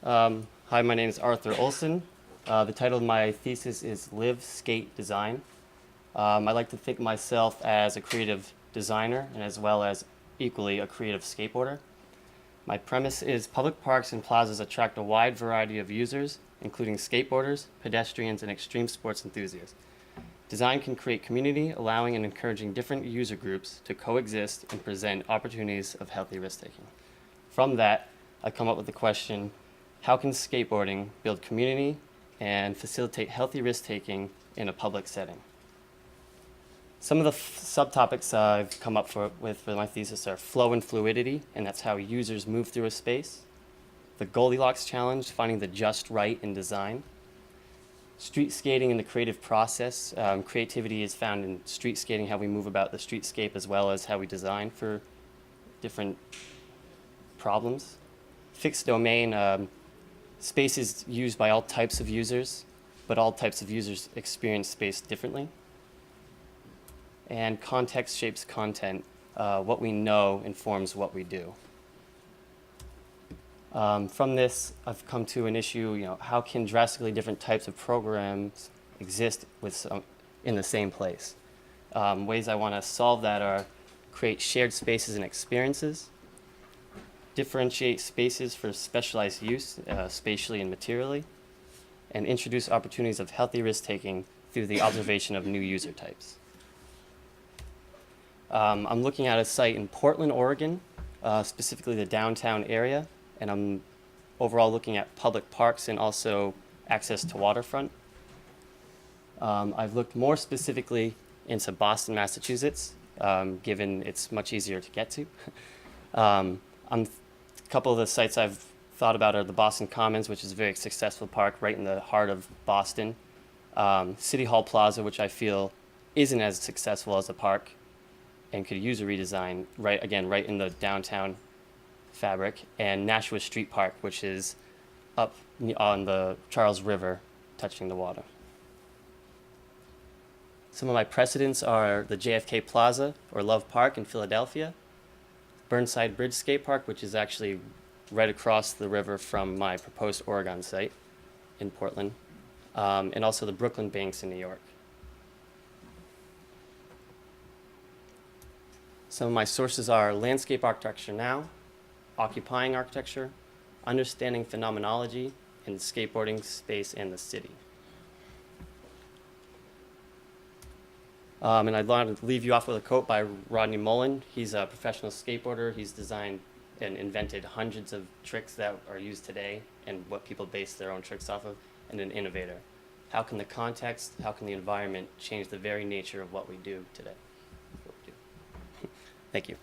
Hi, my name is Arthur Olson. The title of my thesis is Live, Skate, Design. I like to think of myself as a creative designer and as well as equally a creative skateboarder. My premise is public parks and plazas attract a wide variety of users, including skateboarders, pedestrians, and extreme sports enthusiasts. Design can create community, allowing and encouraging different user groups to coexist and present opportunities of healthy risk-taking. From that, I come up with the question, how can skateboarding build community and facilitate healthy risk-taking in a public setting? Some of the subtopics I've come up with for my thesis are flow and fluidity, and that's how users move through a space. The Goldilocks challenge, finding the just right in design. Street skating and the creative process. Creativity is found in street skating, how we move about the streetscape as well as how we design for different problems. Fixed domain, space is used by all types of users, but all types of users experience space differently. And context shapes content. What we know informs what we do. From this, I've come to an issue, how can drastically different types of programs exist in the same place? Ways I want to solve that are create shared spaces and experiences, differentiate spaces for specialized use, spatially and materially, and introduce opportunities of healthy risk-taking through the observation of new user types. I'm looking at a site in Portland, Oregon, specifically the downtown area, and I'm overall looking at public parks and also access to waterfront. I've looked more specifically into Boston, Massachusetts, given it's much easier to get to. A couple of the sites I've thought about are the Boston Commons, which is a very successful park right in the heart of Boston. City Hall Plaza, which I feel isn't as successful as a park and could use a redesign, right in the downtown fabric, and Nashua Street Park, which is up on the Charles River, touching the water. Some of my precedents are the JFK Plaza or Love Park in Philadelphia, Burnside Bridge Skate Park, which is actually right across the river from my proposed Oregon site in Portland, and also the Brooklyn Banks in New York. Some of my sources are Landscape Architecture Now, Occupying Architecture, Understanding Phenomenology in Skateboarding, Space, and the City. And I'd like to leave you off with a quote by Rodney Mullen. He's a professional skateboarder. He's designed and invented hundreds of tricks that are used today and what people base their own tricks off of, and an innovator. How can the context, how can the environment change the very nature of what we do today? Thank you.